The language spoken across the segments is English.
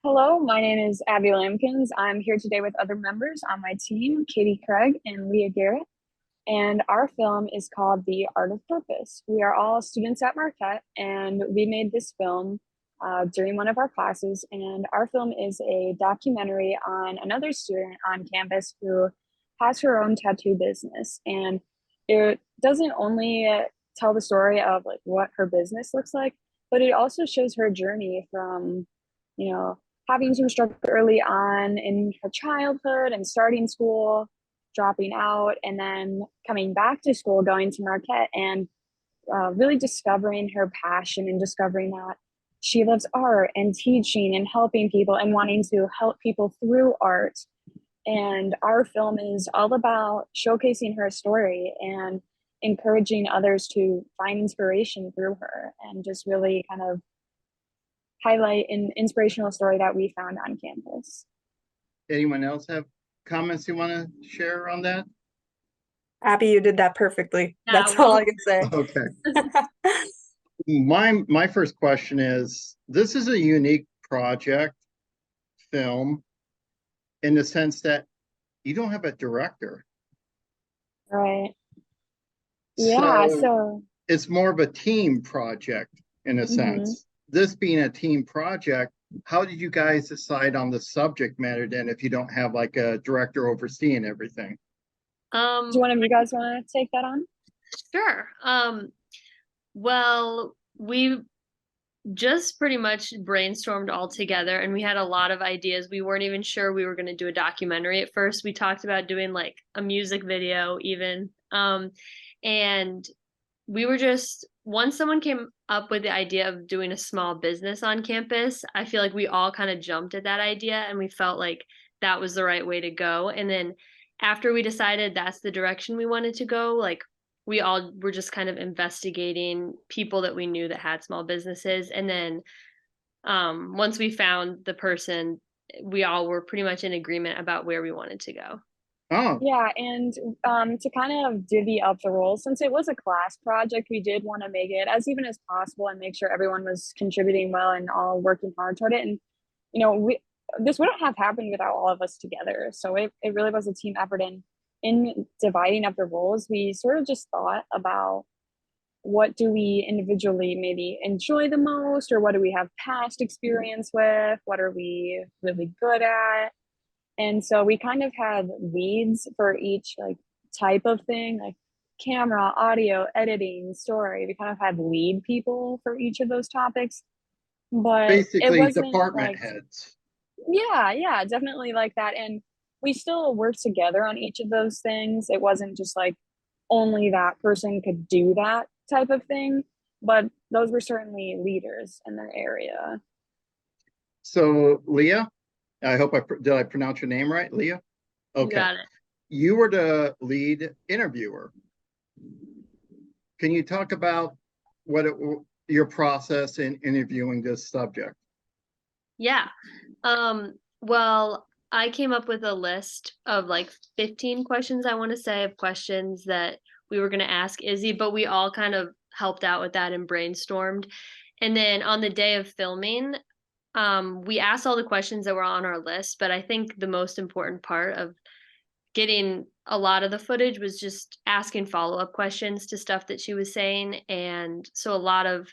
Hello, my name is Abby Lamkins. I'm here today with other members on my team, Katie Craig and Leah Gerut, and our film is called The Art of Purpose. We are all students at Marquette, and we made this film during one of our classes, and our film is a documentary on another student on campus who has her own tattoo business, and it doesn't only tell the story of like what her business looks like, but it also shows her journey from, you know, having some struggle early on in her childhood and starting school, dropping out, and then coming back to school, going to Marquette, and really discovering her passion and discovering that she loves art and teaching and helping people and wanting to help people through art. And our film is all about showcasing her story and encouraging others to find inspiration through her and just really kind of highlight an inspirational story that we found on campus. Anyone else have comments you want to share on that? Abby, you did that perfectly. Yeah, That's all I can say. Okay. My first question is, this is a unique project film in the sense that you don't have a director. Right. Yeah, so it's more of a team project in a sense. This being a team project, how did you guys decide on the subject matter then if you don't have like a director overseeing everything? do one of you guys want to take that on? Sure. Well, we just pretty much brainstormed all together and we had a lot of ideas. We weren't even sure we were going to do a documentary at first. We talked about doing like a music video even. And we were just, once someone came up with the idea of doing a small business on campus, I feel like we all kind of jumped at that idea and we felt like that was the right way to go. And then after we decided that's the direction we wanted to go, like we all were just kind of investigating people that we knew that had small businesses. And then once we found the person, we all were pretty much in agreement about where we wanted to go. Oh, Yeah, and to kind of divvy up the roles, since it was a class project, we did want to make it as even as possible and make sure everyone was contributing well and all working hard toward it. And we this wouldn't have happened without all of us together. So it really was a team effort. And in dividing up the roles, we sort of just thought about what do we individually maybe enjoy the most, or what do we have past experience with, what are we really good at. And so we kind of had leads for each like type of thing, like camera, audio, editing, story. We kind of had lead people for each of those topics, but it basically wasn't department like, heads. yeah, definitely like that. And we still worked together on each of those things. It wasn't just like only that person could do that type of thing, but those were certainly leaders in their area. So Leah, I hope did I pronounce your name right, Leah? You Okay. got it. You were the lead interviewer. Can you talk about your process in interviewing this subject? Yeah. Well, I came up with a list of like 15 questions, I want to say, of questions that we were going to ask Izzy, but we all kind of helped out with that and brainstormed. And then on the day of filming, we asked all the questions that were on our list, but I think the most important part of getting a lot of the footage was just asking follow-up questions to stuff that she was saying. And so a lot of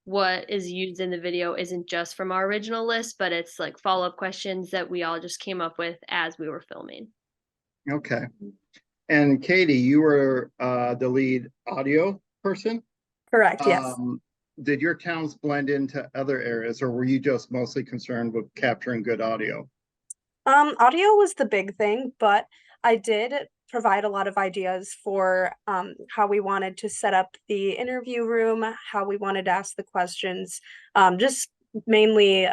what is used in the video isn't just from our original list, but it's like follow-up questions that we all just came up with as we were filming. Okay. And Katie, you were the lead audio person? Correct, yes. Did your towns blend into other areas, or were you just mostly concerned with capturing good audio? Audio was the big thing, but I did provide a lot of ideas for how we wanted to set up the interview room, how we wanted to ask the questions, just mainly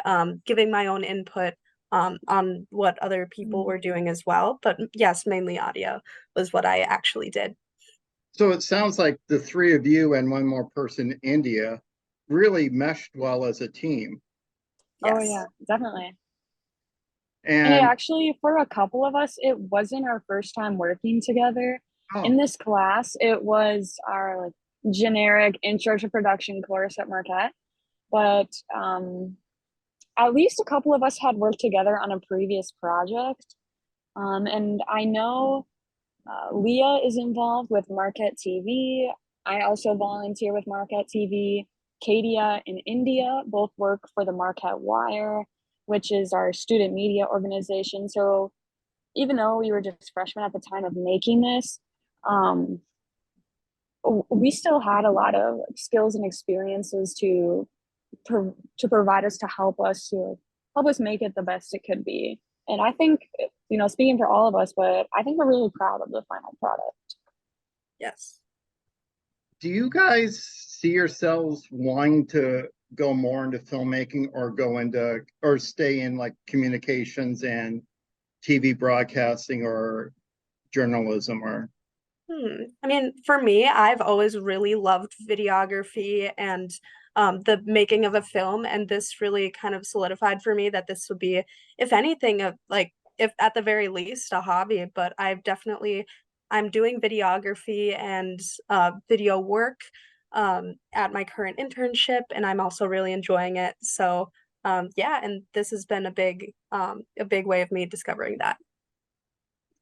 giving my own input on what other people were doing as well. But yes, mainly audio was what I actually did. So it sounds like the three of you and one more person, India, really meshed well as a team. Oh Yes. yeah, definitely. And it actually, for a couple of us, it wasn't our first time working together. In this class. It was our like generic intro to production course at Marquette. But at least a couple of us had worked together on a previous project. And I know Leah is involved with Marquette TV. I also volunteer with Marquette TV. Katia and India both work for the Marquette Wire, which is our student media organization. So even though we were just freshmen at the time of making this, we still had a lot of skills and experiences to provide us to help us make it the best it could be. And I think, speaking for all of us, but I think we're really proud of the final product. Yes. Do you guys see yourselves wanting to go more into filmmaking or stay in like communications and TV broadcasting or journalism or? I mean, for me, I've always really loved videography and the making of a film, and this really kind of solidified for me that this would be, if anything, if at the very least, a hobby. But I'm doing videography and video work at my current internship, and I'm also really enjoying it. So yeah, and this has been a big way of me discovering that.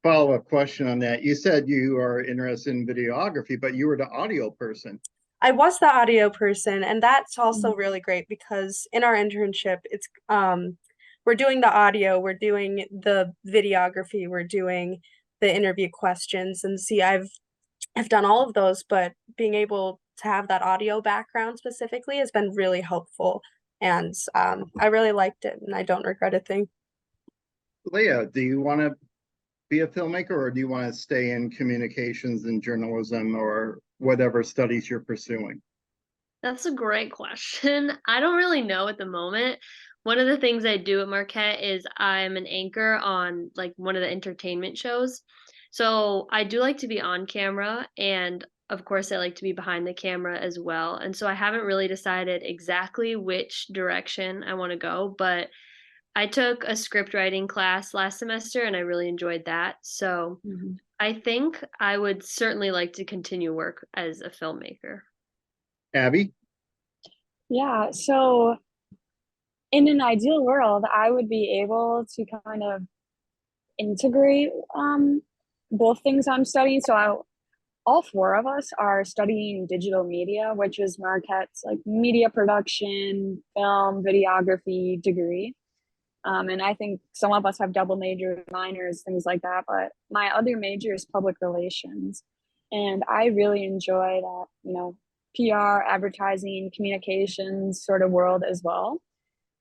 Follow-up question on that. You said you are interested in videography, but you were the audio person. I was the audio person, and that's also really great because in our internship, it's we're doing the audio, we're doing the videography, we're doing the interview questions, and see, I've done all of those, but being able to have that audio background specifically has been really helpful, and I really liked it, and I don't regret a thing. Leah, do you want to be a filmmaker, or do you want to stay in communications and journalism or whatever studies you're pursuing? That's a great question. I don't really know at the moment. One of the things I do at Marquette is I'm an anchor on like one of the entertainment shows. So I do like to be on camera, and of course I like to be behind the camera as well. And so I haven't really decided exactly which direction I want to go, but I took a script writing class last semester and I really enjoyed that. So I think I would certainly like to continue work as a filmmaker. Abby? Yeah, so in an ideal world, I would be able to kind of integrate both things I'm studying. So all four of us are studying digital media, which is Marquette's like media production, film, videography degree. And I think some of us have double majors, minors, things like that. But my other major is public relations. And I really enjoy that, PR, advertising, communications sort of world as well.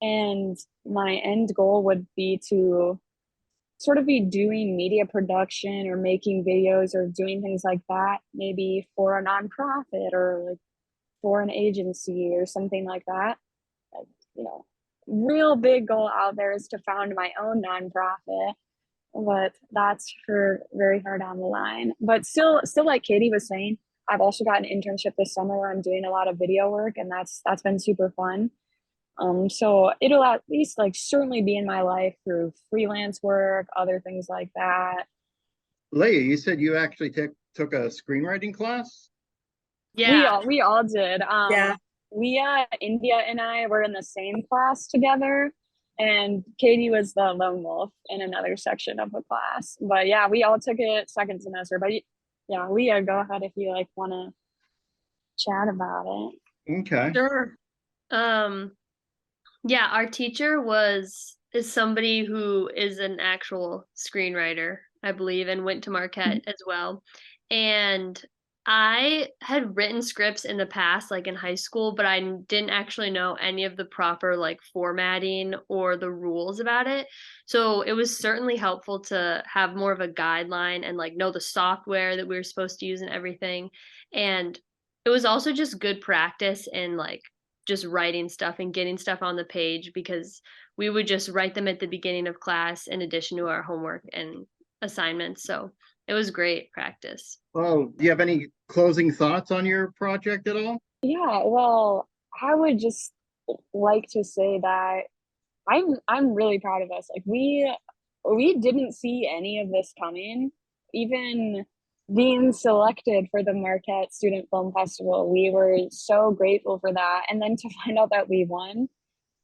And my end goal would be to sort of be doing media production or making videos or doing things like that, maybe for a nonprofit or like for an agency or something like that. You know, real big goal out there is to found my own nonprofit, but that's for very far down the line. But still like Katie was saying, I've also got an internship this summer where I'm doing a lot of video work, and that's been super fun. So it'll at least like certainly be in my life through freelance work, other things like that. Leah, you said you actually took a screenwriting class? Yeah. We all did. Yeah. Leah, India, and I were in the same class together, and Katie was the lone wolf in another section of the class. But yeah, we all took it second semester. But yeah, Leah, go ahead if you like want to chat about it. Okay. Sure. Yeah, our teacher is somebody who is an actual screenwriter, I believe, and went to Marquette as well. And I had written scripts in the past, like in high school, but I didn't actually know any of the proper like formatting or the rules about it. So it was certainly helpful to have more of a guideline and like know the software that we were supposed to use and everything. And it was also just good practice in like just writing stuff and getting stuff on the page, because we would just write them at the beginning of class in addition to our homework and assignments. So it was great practice. Well, do you have any closing thoughts on your project at all? Yeah, well, I would just like to say that I'm really proud of us. Like we didn't see any of this coming. Even being selected for the Marquette Student Film Festival, we were so grateful for that. And then to find out that we won,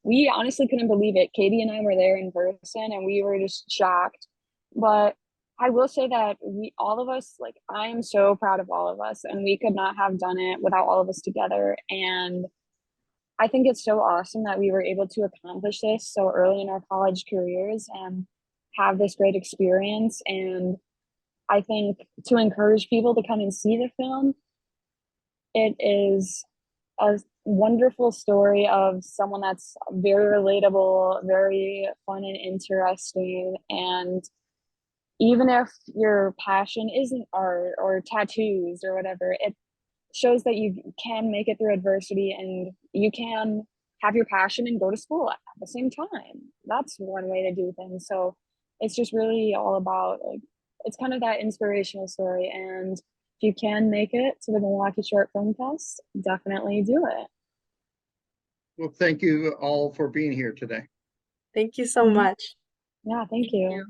we honestly couldn't believe it. Katie and I were there in person and we were just shocked. But I will say that all of us, like, I am so proud of all of us, and we could not have done it without all of us together. And I think it's so awesome that we were able to accomplish this so early in our college careers and have this great experience. And I think to encourage people to come and see the film, it is a wonderful story of someone that's very relatable, very fun and interesting. And even if your passion isn't art or tattoos or whatever, it shows that you can make it through adversity and you can have your passion and go to school at the same time. That's one way to do things. So it's just really all about, like, it's kind of that inspirational story. And if you can make it to the Milwaukee Short Film Fest, definitely do it. Well, thank you all for being here today. Thank you so much. Yeah, thank you. you.